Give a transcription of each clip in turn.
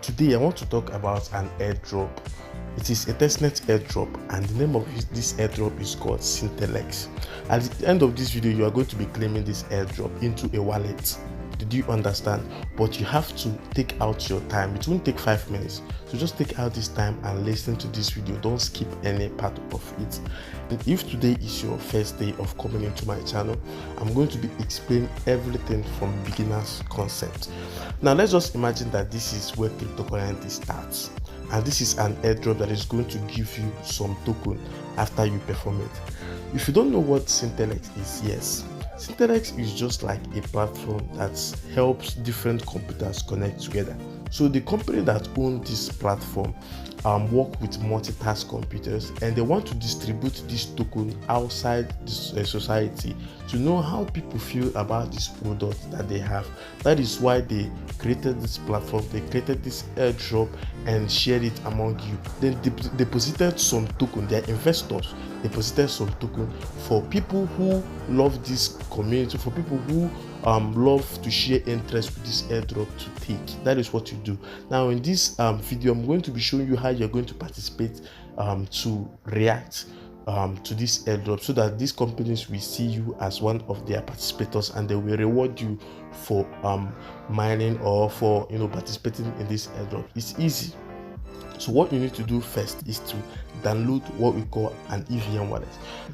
Today I want to talk about an airdrop. It is a testnet airdrop, and the name of this airdrop is called Synthetix. At the end of this video, you are going to be claiming this airdrop into a wallet. Did you understand? But you have to take out your time. It won't take 5 minutes, so just take out this time and listen to this video. Don't skip any part of it. And if today is your first day of coming into my channel, I'm going to be explaining everything from beginner's concept. Now let's just imagine that this is where cryptocurrency starts, and this is an airdrop that is going to give you some token after you perform it. If you don't know what Synthetix is, yes, Synthetix is just like a platform that helps different computers connect together. So the company that owns this platform work with multitask computers, and they want to distribute this token outside this society to know how people feel about this product that they have. That is why they created this platform. They created this airdrop and shared it among you. Then they deposited some token. They are investors. Deposited some token for people who love this community, for people who love to share interest with this airdrop to take. That is what you do. Now in this video, I'm going to be showing you how you're going to participate to react to this airdrop, so that these companies will see you as one of their participators, and they will reward you for mining or for participating in this airdrop. It's easy. So what you need to do first is to download what we call an EVM wallet.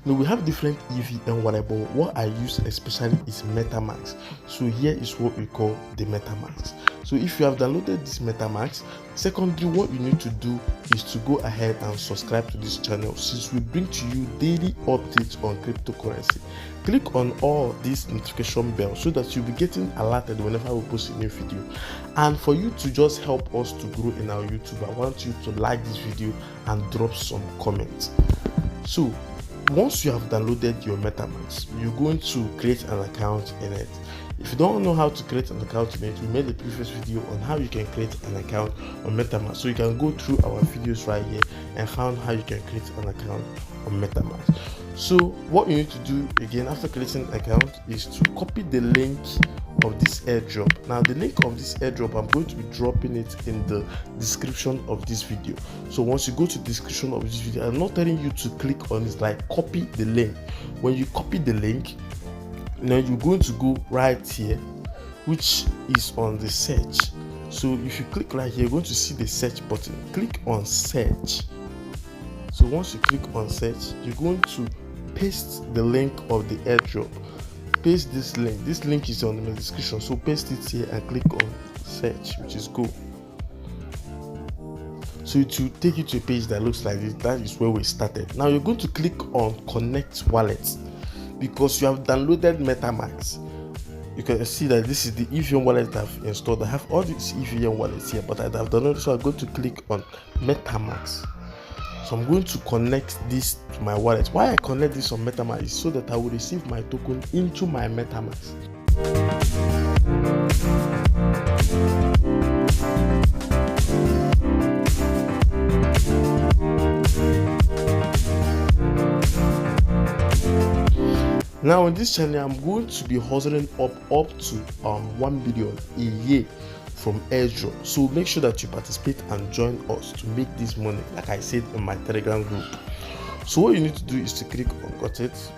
Now we have different EVM wallet, but what I use especially is MetaMask. So here is what we call the MetaMask. So if you have downloaded this MetaMask, secondly, what you need to do is to go ahead and subscribe to this channel, since we bring to you daily updates on cryptocurrency. Click on all these notification bells so that you'll be getting alerted whenever we post a new video. And for you to just help us to grow in our YouTube, I want you to like this video and drop some comments. So once you have downloaded your MetaMask, you're going to create an account in it. If you don't know how to create an account in it, we made a previous video on how you can create an account on MetaMask. So you can go through our videos right here and find how you can create an account on MetaMask. So what you need to do again after creating an account is to copy the link of this airdrop. Now the link of this airdrop, I'm going to be dropping it in the description of this video. So once you go to the description of this video, I'm not telling you to click on it, like copy the link. When you copy the link, now you're going to go right here, which is on the search. So if you click right here, you're going to see the search button. Click on search. So once you click on search, you're going to paste the link of the airdrop. Paste this link. This link is on the description, so paste it here and click on search, which is go. So it will take you to a page that looks like this. That is where we started. Now you're going to click on connect wallet, because you have downloaded MetaMask. You can see that this is the EVM wallet I've installed. I have all these EVM wallets here, but I have downloaded, so I'm going to click on MetaMask. So I'm going to connect this to my wallet. Why I connect this on MetaMask is so that I will receive my token into my MetaMask. Now in this channel, I'm going to be hustling up to 1 billion a year from airdrop. So make sure that you participate and join us to make this money, like I said in my Telegram group. So what you need to do is to click on got it.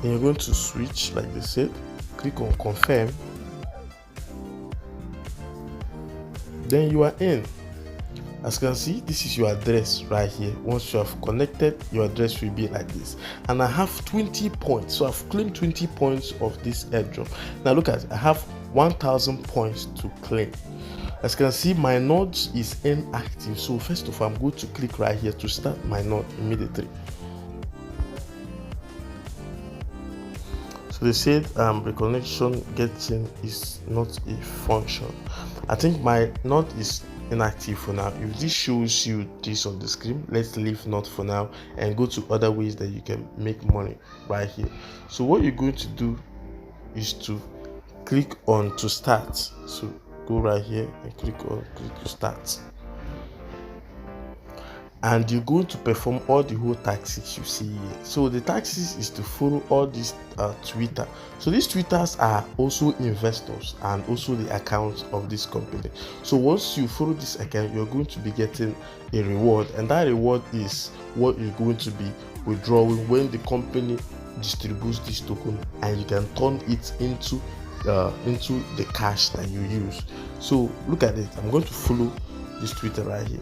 Then you're going to switch like they said. Click on confirm. Then you are in. As you can see, this is your address right here. Once you have connected, your address will be like this. And I have 20 points. So I've claimed 20 points of this airdrop. Now look at it. I have 1,000 points to claim. As you can see, my node is inactive. So first of all, I'm going to click right here to start my node immediately. So they said the connection getting is not a function. I think my node is inactive for now. If this shows you this on the screen, let's leave node for now and go to other ways that you can make money right here. So what you're going to do is to click on to start. So go right here and click to start. and you're going to perform all the whole taxes you see here. So the taxes is to follow all these Twitter. So these Twitters are also investors and also the accounts of this company. So once you follow this account, you're going to be getting a reward, and that reward is what you're going to be withdrawing when the company distributes this token, and you can turn it into the cash that you use. So look at it. I'm going to follow this Twitter right here.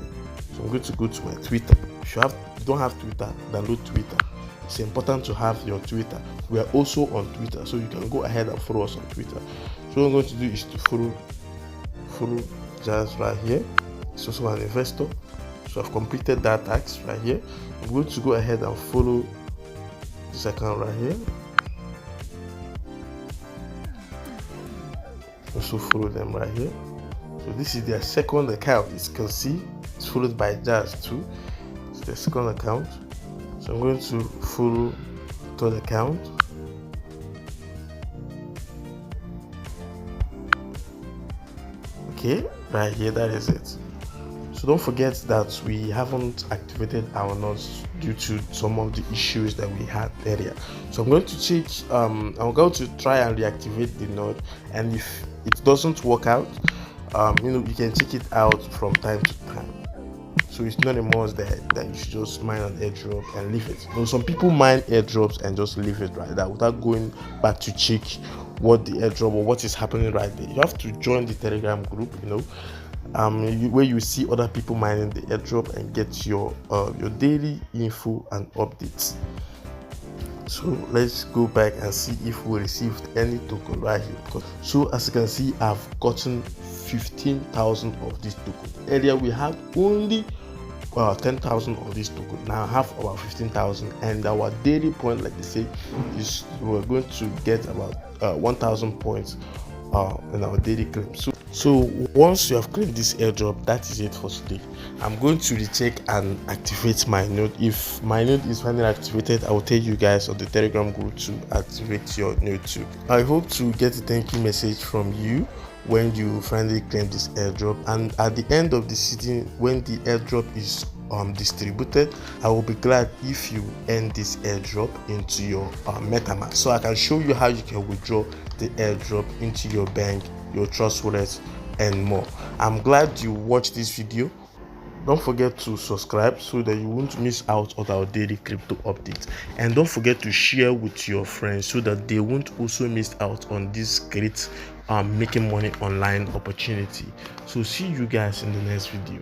So I'm going to go to my Twitter. If you don't have Twitter, download Twitter. It's important to have your Twitter. We are also on Twitter, so you can go ahead and follow us on Twitter. So what I'm going to do is to follow Jazz right here. It's also an investor. So I've completed that tax right here. I'm going to go ahead and follow this account right here. Also follow them right here. So this is their second account. As you can see, it's followed by Jazz too. It's their second account. So I'm going to follow the third account. Okay, right here, that is it. So don't forget that we haven't activated our nodes due to some of the issues that we had earlier. So I'm going to change, I'm going to try and reactivate the node, and if it doesn't work out, you can check it out from time to time. So it's not a must that you should just mine an airdrop and leave it. Some people mine airdrops and just leave it right there without going back to check what the airdrop or what is happening right there. You have to join the Telegram group, where you see other people mining the airdrop and get your daily info and updates. So let's go back and see if we received any token right here. So as you can see, I've gotten 15,000 of this token. Earlier we had only 10,000 of this token. Now I have about 15,000, and our daily point, like they say, is we're going to get about 1,000 points in our daily claim. So once you have claimed this airdrop, that is it for today. I'm going to recheck and activate my node. If my node is finally activated, I will tell you guys on the Telegram group to activate your node too. I hope to get a thank you message from you when you finally claim this airdrop, and at the end of the season, when the airdrop is distributed, I will be glad if you earn this airdrop into your MetaMask, so I can show you how you can withdraw the airdrop into your bank, your trust wallet, and more. I'm glad you watched this video. Don't forget to subscribe so that you won't miss out on our daily crypto updates, and don't forget to share with your friends so that they won't also miss out on this great making money online opportunity. So see you guys in the next video.